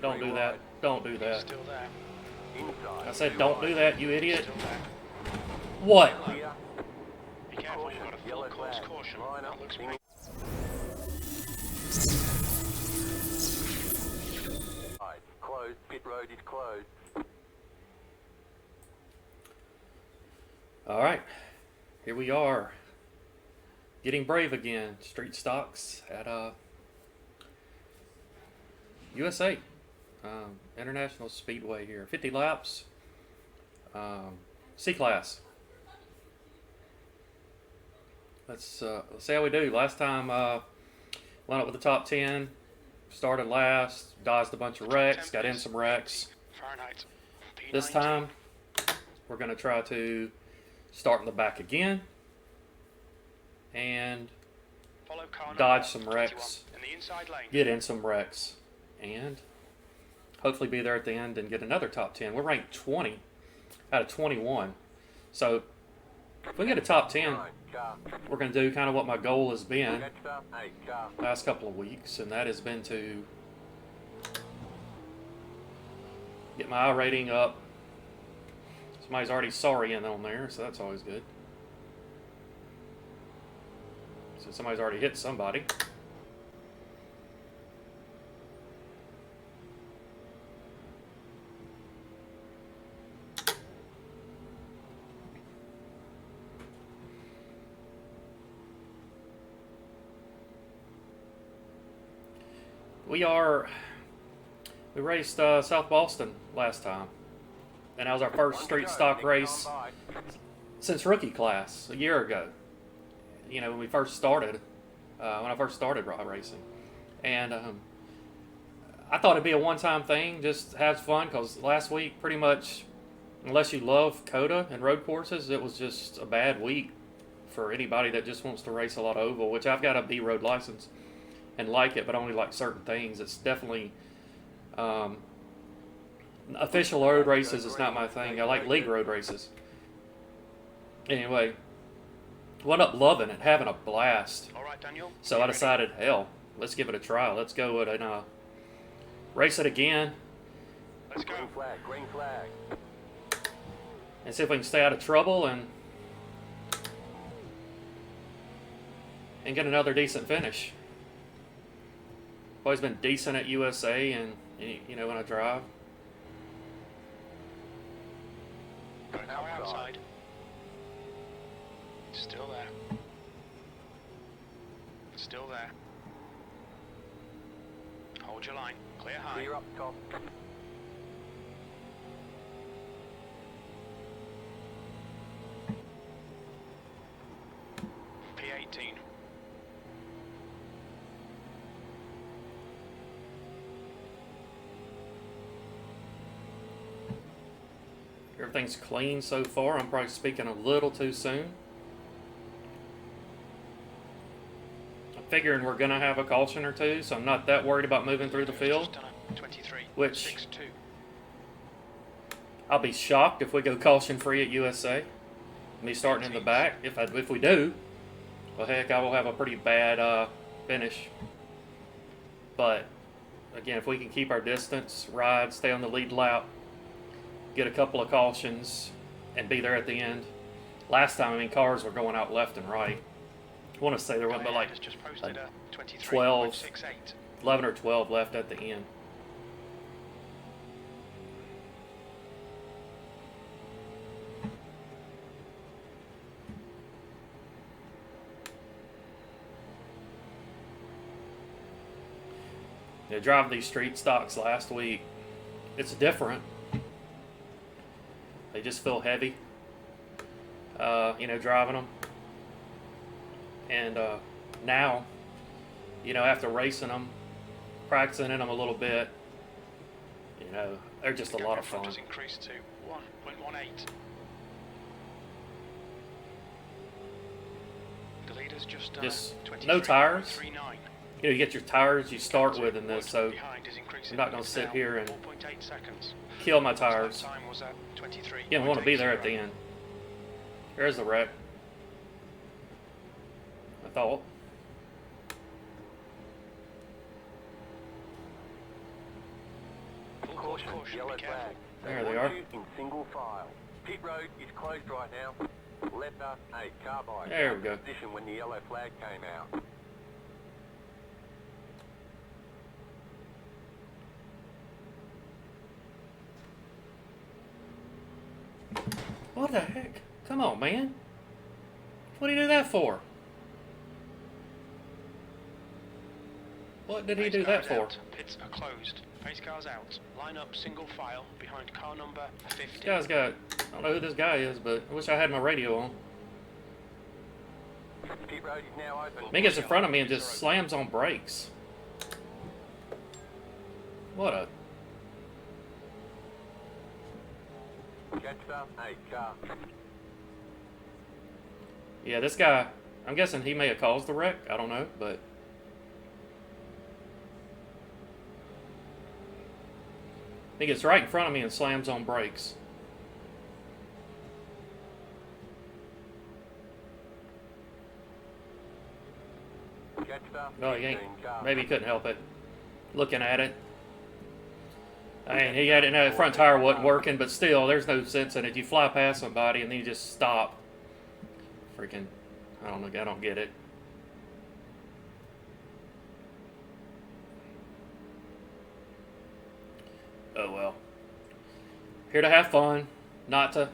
Don't do that. Don't do that. Still there. I said don't do that, you idiot. Still there. What? Be careful, you've got a full course caution. That looks me. Closed. Pit road is closed. All right, here we are, getting brave again. Street stocks at USA International Speedway here. 50 laps, C class. Let's see how we do. Last time went up with the top 10, started last, dodged a bunch of wrecks, got in some wrecks. Fahrenheit. This time we're going to try to start in the back again and dodge some wrecks, in the inside lane. get in some wrecks, and hopefully be there at the end and get another top 10. We're ranked 20 out of 21. So if we get a top 10, we're going to do kind of what my goal has been last couple of weeks, and that has been to get my I rating up. Somebody's already sorry in on there, so that's always good. So somebody's already hit somebody. We raced South Boston last time, and that was our first street stock race since rookie class a year ago. You know, when we first started, when I first started racing, and I thought it'd be a one-time thing, just have fun, because last week, pretty much, unless you love COTA and road courses, it was just a bad week for anybody that just wants to race a lot of oval, which I've got a B road license and like it, but only like certain things. It's definitely official road races is not my thing. I like league road races. Anyway, wound up loving it, having a blast. All right, Daniel. So I decided, hell, let's give it a try. Let's go and race it again. Let's go. Green flag. And see if we can stay out of trouble and get another decent finish. Always been decent at USA, and you know, when I drive. Now outside. Still there. Still there. Hold your line. Clear high. Clear up top. P18. Everything's clean so far. I'm probably speaking a little too soon. I'm figuring we're going to have a caution or two, so I'm not that worried about moving through the field. 23. Which 6-2. I'll be shocked if we go caution free at USA. Me starting in the back. If we do, well, heck, I will have a pretty bad finish. But again, if we can keep our distance, ride, stay on the lead lap, get a couple of cautions, and be there at the end. Last time, I mean, cars were going out left and right. I want to say there wasn't but like 12, 11 or 12 left at the end. You know, driving these street stocks last week, it's different. They just feel heavy, you know, driving them. And now, you know, after racing them, practicing in them a little bit, you know, they're just a lot of fun. Increased to 1.18. The leader's just no tires. You know, you get your tires you start with in this, so I'm not going to sit here and kill my tires. Yeah, we want to be there at the end. There's the wreck. I thought. Caution, Caution, yellow be careful. flag. There they are. In single file. Pit road is closed right now. Letter A, carbide. There we go. Position when the yellow flag came out. What the heck? Come on, man. What did he do that for? What did he Pace do car that is for? out. Pits are closed. Pace car's out. Line up single file behind car number 50. This guy's got... I don't know who this guy is, but I wish I had my radio on. Pit road is now open. He gets in front of me and just slams on brakes. What a... Catcher, A, car. Yeah, this guy... I'm guessing he may have caused the wreck. I don't know, but... He gets right in front of me and slams on brakes. Catcher, Well, he ain't. 15 car. Maybe he couldn't help it. Looking at it. I mean, he had it. The front tire wasn't working, but still, there's no sense in it. You fly past somebody and then you just stop. Freaking, I don't know. I don't get it. Oh well. Here to have fun, not to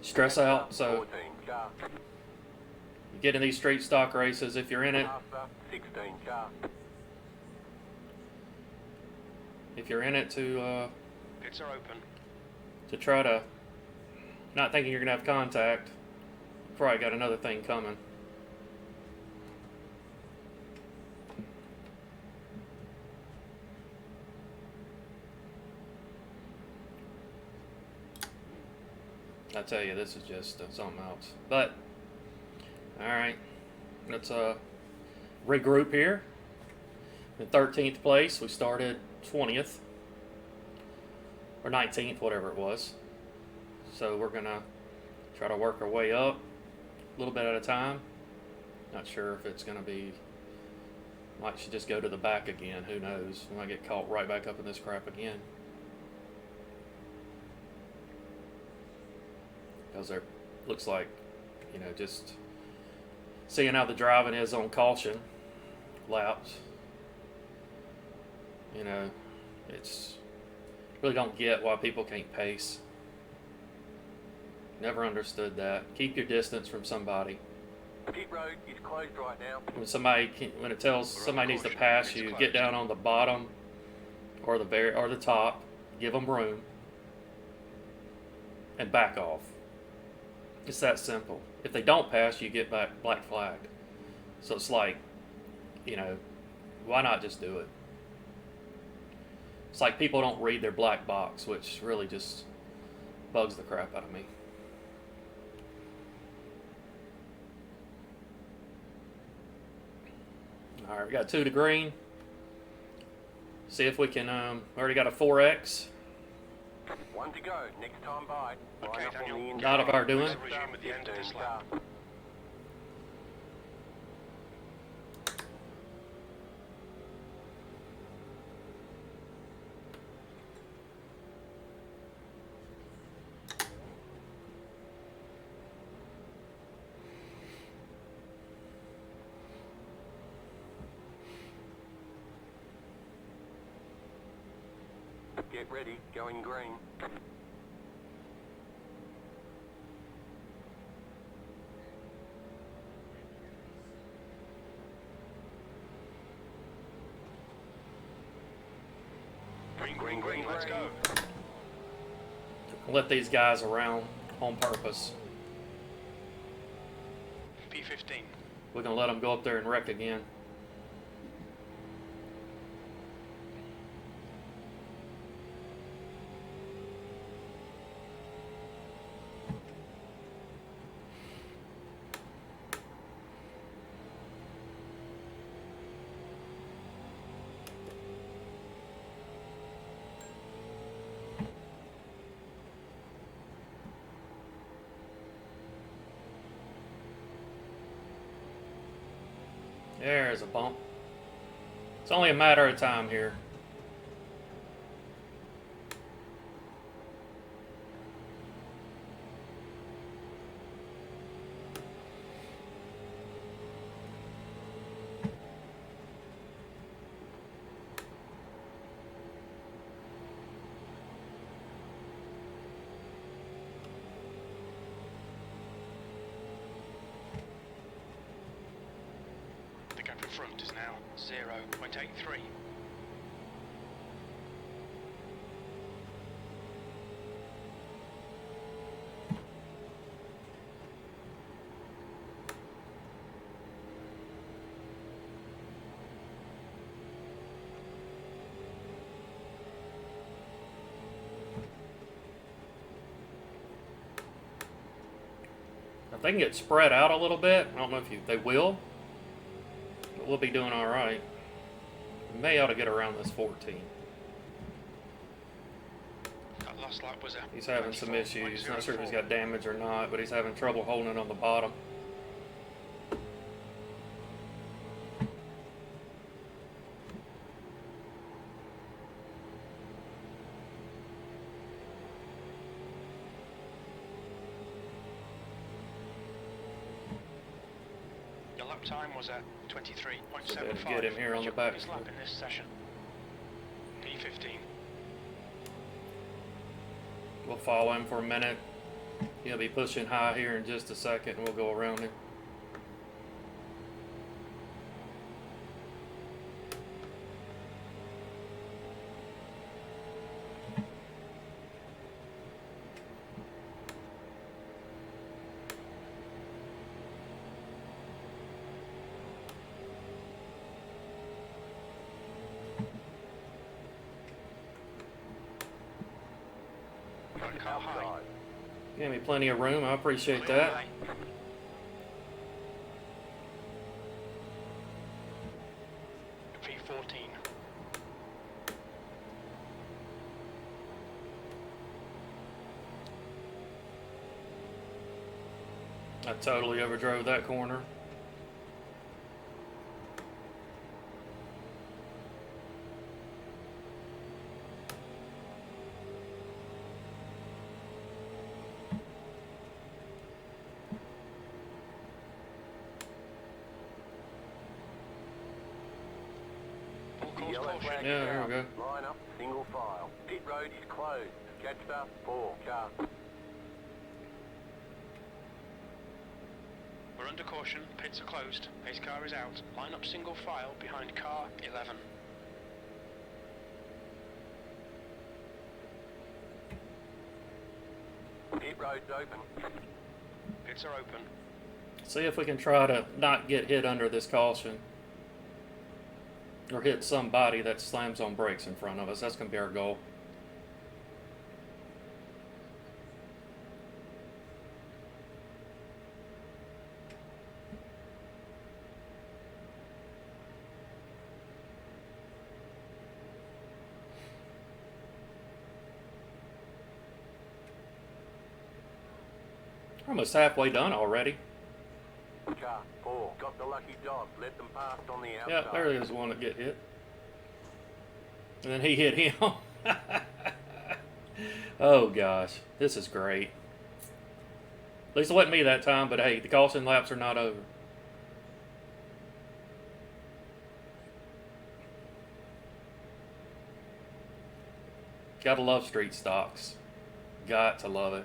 stress out. So 14 car. you get in these street stock races. If you're in it, Master, 16 car. if you're in it to Pits are open. try to not thinking you're gonna have contact, probably got another thing coming. I tell you, this is just something else. But all right, let's regroup here. In 13th place, we started 20th or 19th, whatever it was. So we're gonna try to work our way up a little bit at a time. Not sure if it's gonna be. Might should just go to the back again. Who knows? We might get caught right back up in this crap again. Because there looks like, you know, just seeing how the driving is on caution laps. You know, it's really don't get why people can't pace. Never understood that. Keep your distance from somebody. Pit road is closed right now. When it tells somebody needs to pass you, get down on the bottom or the top, give them room, and back off. It's that simple. If they don't pass, you get back black flagged. So it's like, you know, why not just do it? It's like people don't read their black box, which really just bugs the crap out of me. All right, we got 2 to green. See if we can, already got a 4X. 1 to go. Next time by. Okay, Line up on Daniel. the Not of our doing. Resume at the end of this lap. Get ready. Going green. Green, let's go. Let these guys around on purpose. P15. We're going to let them go up there and wreck again. There's a bump. It's only a matter of time here. front is now 0.83. If they can get spread out a little bit, I don't know if they will, but we'll be doing all right. We may ought to get around this 14. That last lap was a He's having some issues. Not sure if he's got damage or not, but he's having trouble holding it on the bottom. Your lap time was at 23.75. Better get him here on the back. Lap in this session. P15. We'll follow him for a minute. He'll be pushing high here in just a second, and we'll go around him. Car high. Gave me plenty of room. I appreciate that. P14. I totally overdrove that corner. Yellow flag Yeah, there we go. Line up, single file. Pit road is closed. Catch the 4 car. We're under caution. Pits are closed. Pace car is out. Line up single file behind car 11. Pit road's open. Pits are open. See if we can try to not get hit under this caution. Or hit somebody that slams on brakes in front of us. That's going to be our goal. We're almost halfway done already. Car 4. Got the lucky dog. Let them pass on the outside. Yeah, there is one that get hit. And then he hit him. Oh gosh, this is great. At least it wasn't me that time, but hey, the caution laps are not over. Gotta love street stocks. Got to love it.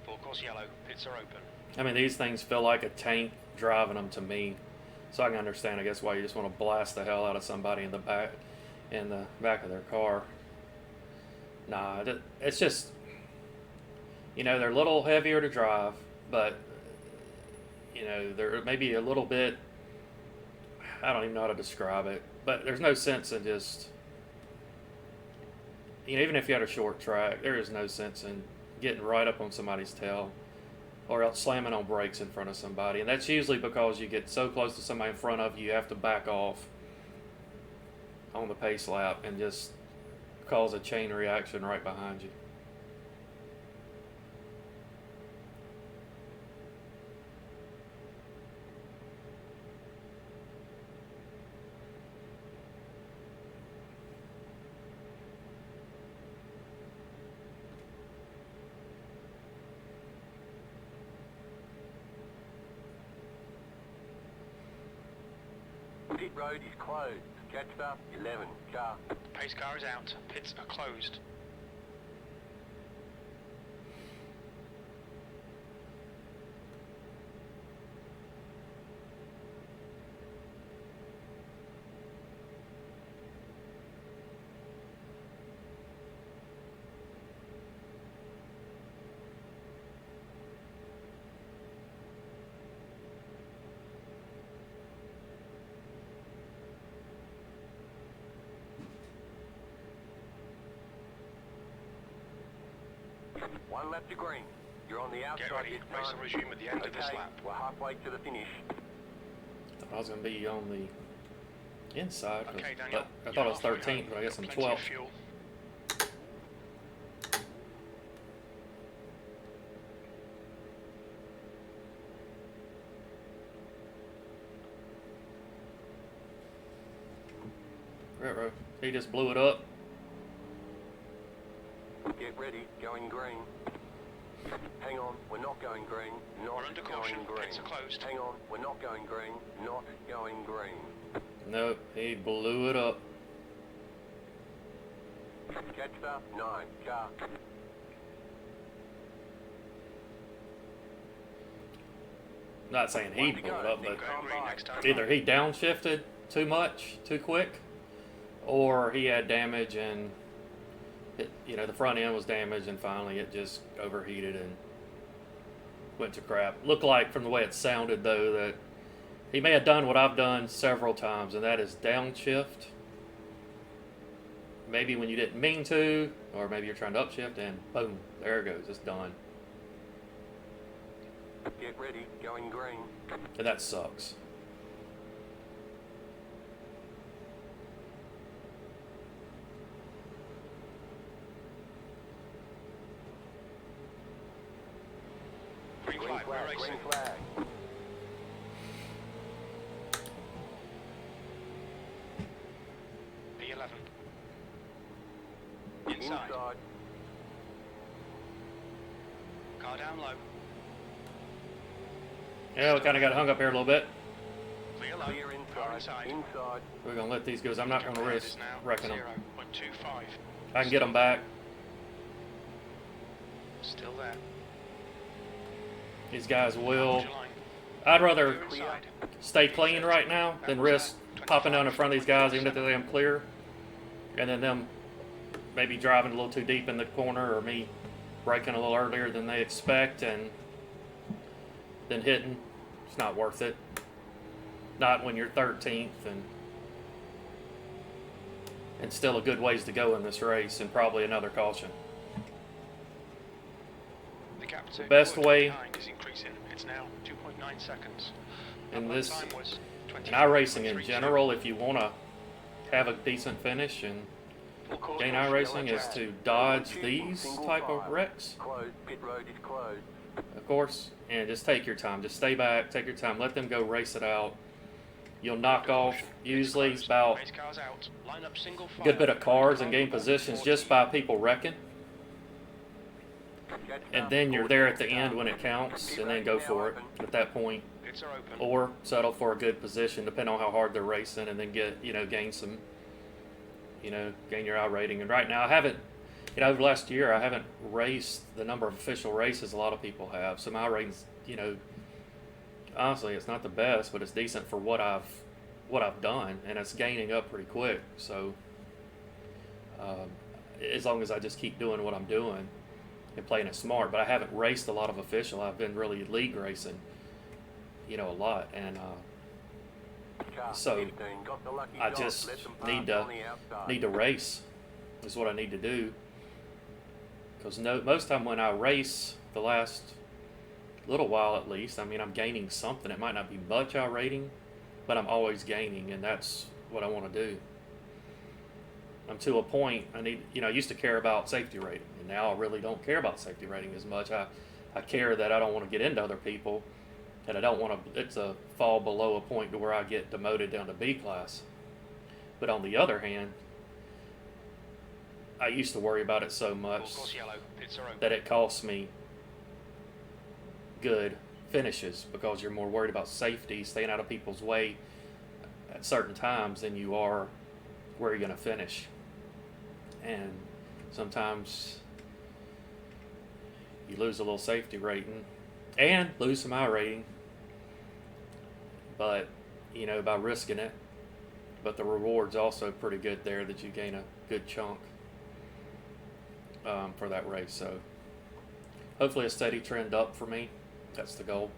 Full course yellow. Pits are open. I mean, these things feel like a tank driving them to me. So I can understand, I guess, why you just want to blast the hell out of somebody in the back of their car. Nah, it's just, you know, they're a little heavier to drive, but, you know, they're maybe a little bit, I don't even know how to describe it, but there's no sense in just, you know, even if you had a short track, there is no sense in getting right up on somebody's tail or else slamming on brakes in front of somebody. And that's usually because you get so close to somebody in front of you, you have to back off on the pace lap and just cause a chain reaction right behind you. Pit road is closed. Catch up 11 car. Pace car is out. Pits are closed. 1 lap to green. You're on the Get outside ready. this Race time. will resume at the end of this Okay, lap. we're halfway to the finish. Thought I was going to be on the inside, Okay, Daniel. but I thought I was 13th, but I guess I'm Plenty of 12th. fuel. Right. He just blew it up. Get ready, going green. Hang on, we're not going green. Not We're under going caution. green. Pits are closed. Hang on, we're not going green. Not going green. Nope, he blew it up. Catch the 9 car. Not saying he blew it up, but Going green next time. either he downshifted too much, too quick, or he had damage and the front end was damaged and finally it just overheated and went to crap. Looked like from the way it sounded though that he may have done what I've done several times, and that is downshift. Maybe when you didn't mean to, or maybe you're trying to upshift and boom, there it goes, it's done. Get ready, going green. And that sucks. Green Green flag, we're flag, racing. green flag. P11. Inside. Inside. Car down low. Yeah, we kind of got hung up here a little bit. Clear low. Clear Car inside. inside. Inside. We're going to let these go. I'm not going to risk wrecking them. 0.25. I can get them back. Still there. These guys will. Hold your line. I'd rather Clear inside. stay clean right now than risk popping down in front of these guys, even if they am clear, and then them maybe driving a little too deep in the corner, or me braking a little earlier than they expect and then hitting. It's not worth it. Not when you're 13th and still a good ways to go in this race, and probably another caution. The gap to Best Wood way behind is increasing. It's now 2.9 seconds. in Lap this time was in iRacing in 24.32. general, if you want to have a decent finish and gain iRacing, is to dodge these type of wrecks, Closed. Pit road is closed. of course, and just take your time. Just stay back, take your time, let them go race it out. You'll knock off usually about Race cars out. Line up single a good bit of file. cars and gain positions just by people wrecking, and then you're there at the end when it counts, and then go for it at that point, Pits are open. or settle for a good position depending on how hard they're racing, and then get gain some, gain your iRating. And right now I haven't, over the last year I haven't raced the number of official races a lot of people have. So my ratings, honestly, it's not the best, but it's decent for what I've done, and it's gaining up pretty quick. So as long as I just keep doing what I'm doing and playing it smart. But I haven't raced a lot of official. I've been really league racing, a lot, and Car So, 15. Got the lucky I dot. just Let them need pass to on the outside. need to race is what I need to do. Because most time when I race, the last little while at least, I mean, I'm gaining something. It might not be much iRating, but I'm always gaining, and that's what I want to do. I'm to a point, I used to care about safety rating, and now I really don't care about safety rating as much. I care that I don't want to get into other people, and I don't want it to fall below a point to where I get demoted down to B class. But on the other hand, I used to worry about it so Full much course yellow. Pits are open. that it costs me good finishes, because you're more worried about safety, staying out of people's way at certain times than you are where you're going to finish. And sometimes you lose a little safety rating and lose some iRating, but by risking it. But the reward's also pretty good there, that you gain a good chunk for that race. So hopefully a steady trend up for me. That's the goal.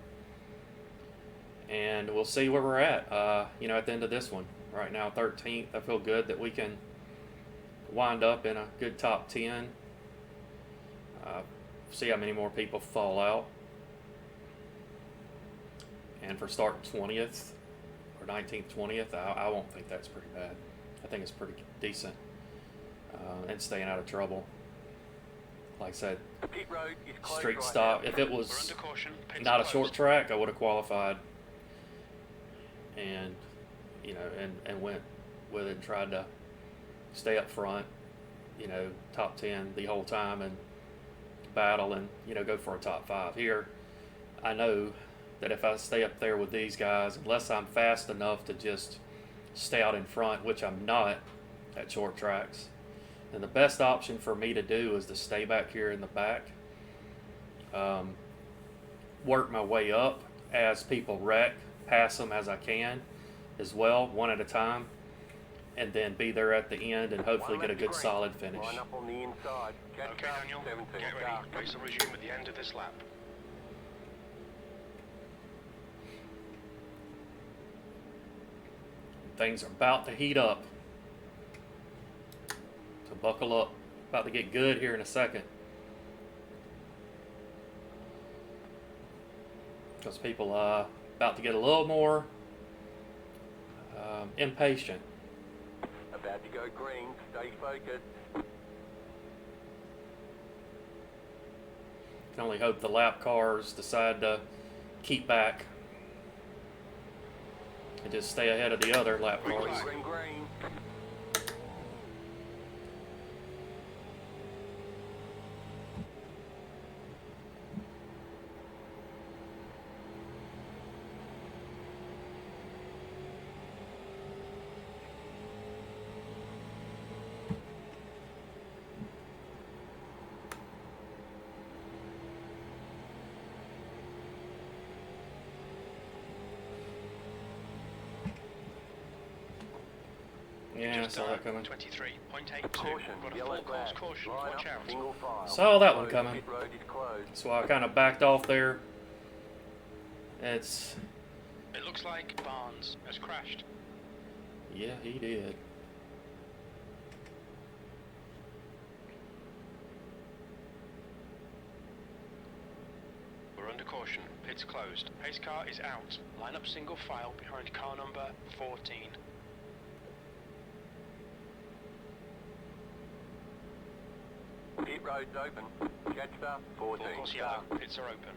And we'll see where we're at, at the end of this one. Right now, 13th. I feel good that we can wind up in a good top 10. see how many more people fall out. And for starting 20th or 19th, 20th, I won't think that's pretty bad. I think it's pretty decent, and staying out of trouble. Like I said, Pit road is closed street right stop. now. If it We're was under caution. Pits not are a short closed. track, I would have qualified, and and went with it and tried to stay up front, top 10 the whole time and battle and go for a top 5. Here, I know that if I stay up there with these guys, unless I'm fast enough to just stay out in front, which I'm not at short tracks, then the best option for me to do is to stay back here in the back, work my way up as people wreck, pass them as I can as well, one at a time, and then be there at the end and hopefully get a good solid finish. Line up on the inside. Catch Okay, up, Daniel, 17 get car. ready. Race will resume at the end of this lap. Things are about to heat up. So buckle up. About to get good here in a second. Because people are about to get a little more impatient. About to go green. Stay focused. Can only hope the lap cars decide to keep back and just stay ahead of the other lap cars. Green, green. Yeah, I saw that coming. 23.82. Caution, Got a yellow full course flag. caution. Line Watch up, out. single file. Saw that one Closed. coming. Pit road is closed. So I kind of backed off there. It looks like Barnes has crashed. Yeah, he did. We're under caution. Pits closed. Pace car is out. Line up single file behind car number 14. Pit road's open. Jetstar, Full 14 course car. yellow. Pits are open.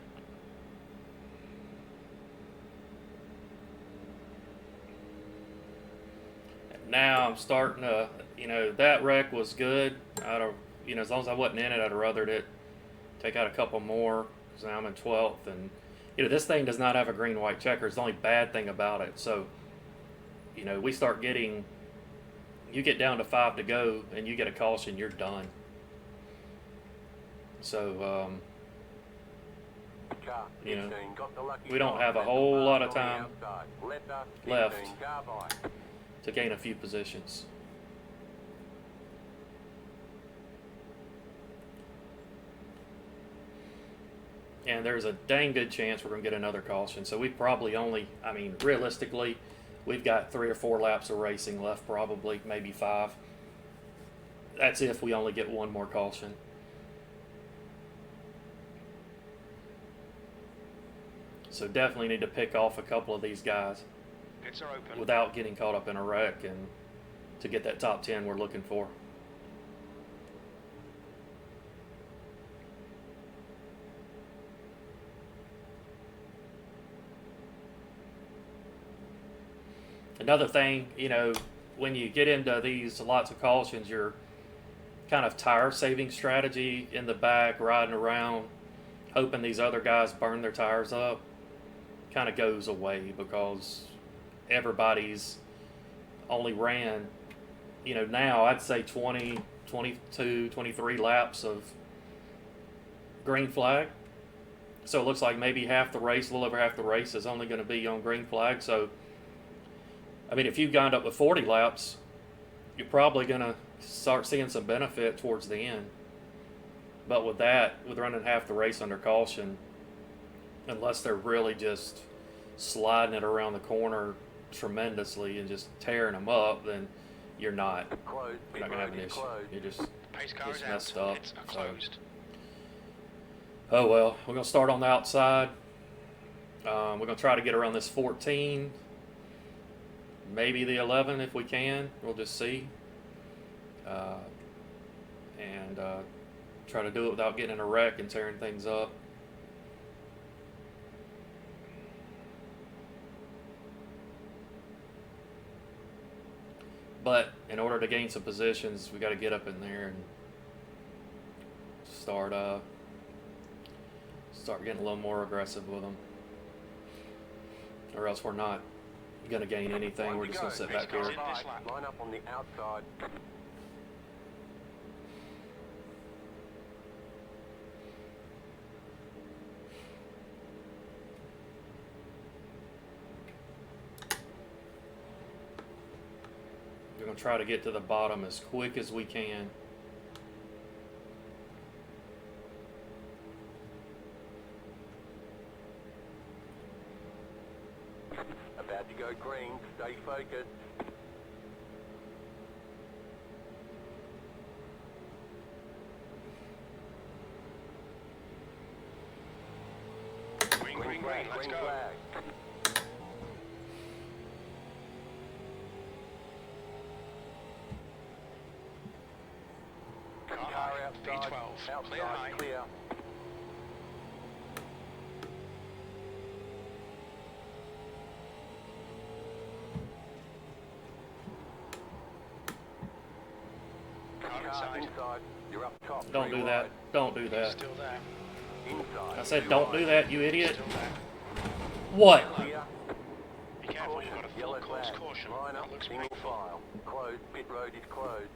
Now I'm starting to, that wreck was good. As long as I wasn't in it, I'd have rathered it. Take out a couple more because now I'm in 12th. And, this thing does not have a green-white checker. It's the only bad thing about it. So, we start getting, you get down to 5 to go and you get a caution, you're done. So, Car, You know, 15, got the lucky we don't spot. have a Let the whole bar lot of on the time outside. Letter, 15, left. car by. to gain a few positions. And there's a dang good chance we're going to get another caution. So we probably only, realistically, we've got 3 or 4 laps of racing left, probably, maybe 5. That's if we only get one more caution. So definitely need to pick off a couple of these guys Pits are open. without getting caught up in a wreck and to get that top 10 we're looking for. Another thing, when you get into these lots of cautions, your kind of tire saving strategy in the back, riding around, hoping these other guys burn their tires up, kind of goes away because everybody's only ran, now I'd say 20, 22, 23 laps of green flag. So it looks like maybe half the race, a little over half the race is only going to be on green flag. So if you've gone up with 40 laps, you're probably going to start seeing some benefit towards the end. But with running half the race under caution, unless they're really just sliding it around the corner tremendously and just tearing them up, then you're not Closed. going to have an issue. You're just Pace car It's is messed out. up, Pits are so- closed. Oh well, we're gonna start on the outside. We're gonna try to get around this 14, maybe the 11 if we can. We'll just see, and try to do it without getting in a wreck and tearing things up. But in order to gain some positions, we got to get up in there and start getting a little more aggressive with them, or else we're not going to gain anything. We're just going to sit back here. Line up on the outside. We're going to try to get to the bottom as quick as we can. About to go green. Stay focused. Green, green, green, let's go. Flag. Car outside. V12, clear high. Clear. Car Car inside. inside. You're up top. Don't do that. Don't do that. Still there. Inside. I said Two don't right. do that, you idiot. Still there. What? Clear. Be careful, you've got a full Yellow course flag. caution. Line up. That looks Single pretty full. file. Closed. Pit road is closed.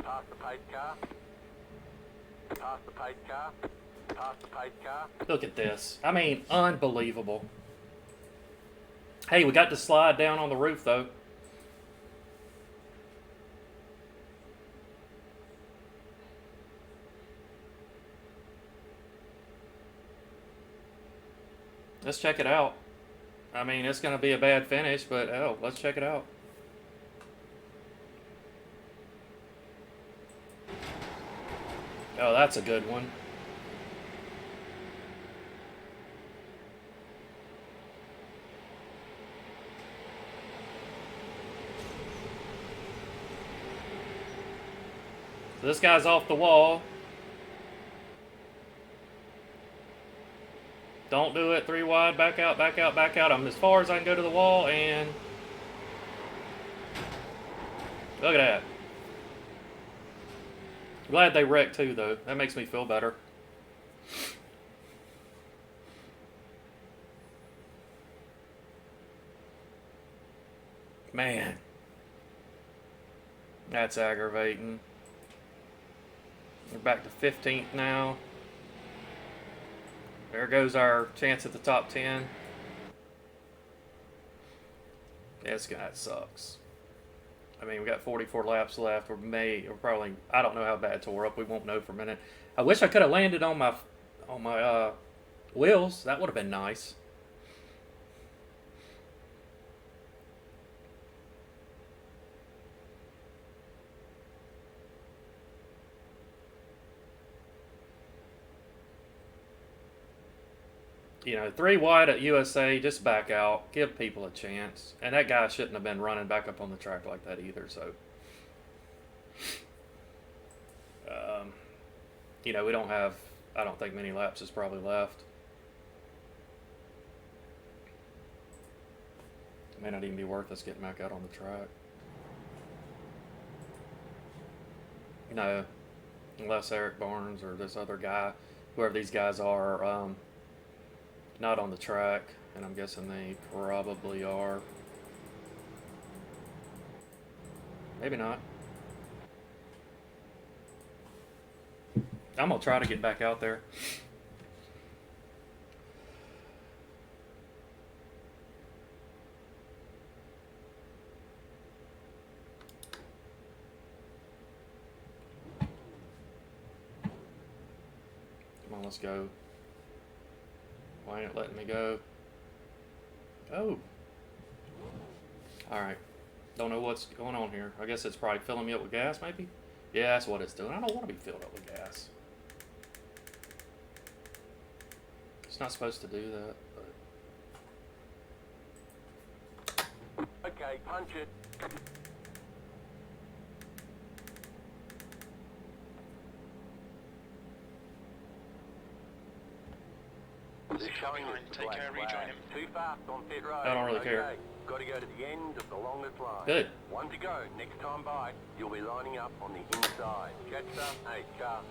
Past the pace car. Past the pace car. Past the pace car. Look at this. I mean, unbelievable. Hey, we got to slide down on the roof, though. Let's check it out. I mean, it's going to be a bad finish, but oh, let's check it out. Oh, that's a good one. So this guy's off the wall. Don't do it. 3 wide. Back out, back out, back out. I'm as far as I can go to the wall, and look at that. Glad they wrecked too, though. That makes me feel better. Man. That's aggravating. We're back to 15th now. There goes our chance at the top 10. That sucks. I mean, we got 44 laps left. We're probably, I don't know how bad tore up. We won't know for a minute. I wish I could have landed on my wheels. That would have been nice. You know, 3 wide at USA, just back out, give people a chance. And that guy shouldn't have been running back up on the track like that either, so. You know, we don't have, I don't think many laps is probably left. It may not even be worth us getting back out on the track. No, unless Eric Barnes or this other guy, whoever these guys are, not on the track, and I'm guessing they probably are. Maybe not. I'm gonna try to get back out there. Come on, let's go. Why ain't it letting me go? Oh. Alright. Don't know what's going on here. I guess it's probably filling me up with gas, maybe? Yeah, that's what it's doing. I don't want to be filled up with gas. not supposed to do that. But Okay, punch it. There's a car behind. Take care, rejoin him. Too fast on pit road. I don't really care. Got to go to the end of the longest line. Good. One to go. Next time by, you'll be lining up on the inside. Catch the 8 car.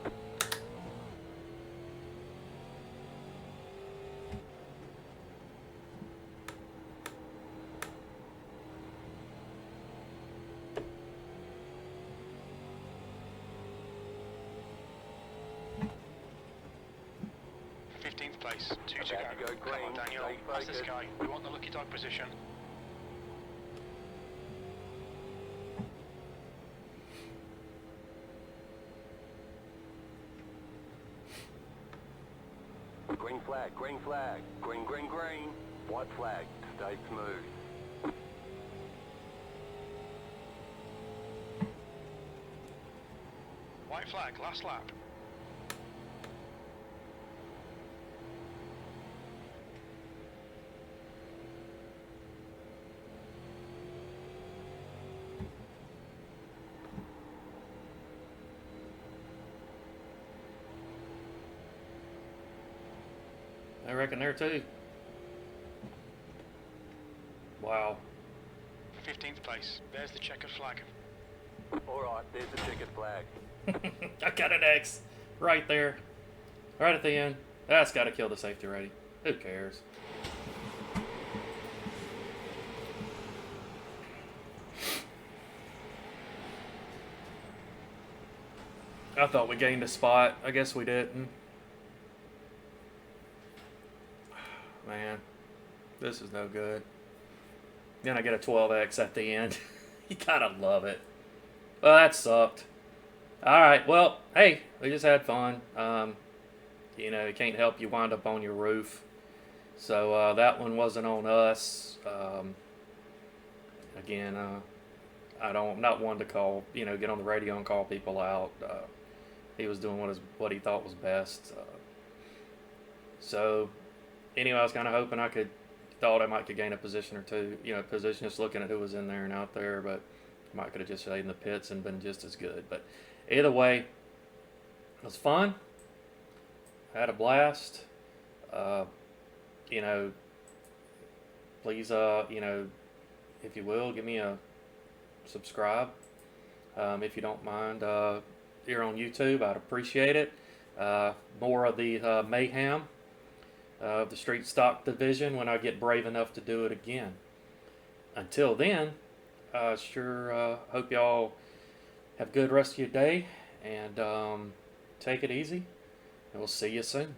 Place. 2 to About to go. go Come on, green. Daniel. Stay That's the focused. sky. We want the lucky dog position. Green flag, green flag. Green, green, green. White flag. Stay smooth. White flag, last lap. I reckon there too. Wow. 15th place. There's the checkered flag. Alright, there's the checkered flag. I got an X right there, right at the end. That's got to kill the safety rating. Who cares? I thought we gained a spot. I guess we didn't. Man, this is no good. Then I get a 12X at the end. You gotta love it. Well, that sucked. Alright, well, hey, we just had fun. You know, it can't help you wind up on your roof. So that one wasn't on us. Again, I'm not one to call, you know, get on the radio and call people out. He was doing what he thought was best. So anyway, I was kind of hoping thought I might could gain a position or two, you know, position just looking at who was in there and out there, but I might could have just stayed in the pits and been just as good. But either way, it was fun. I had a blast. You know, please, you know, if you will, give me a subscribe. If you don't mind, here on YouTube, I'd appreciate it. More of the mayhem of the street stock division when I get brave enough to do it again. Until then, sure hope y'all have a good rest of your day, and take it easy, and we'll see you soon.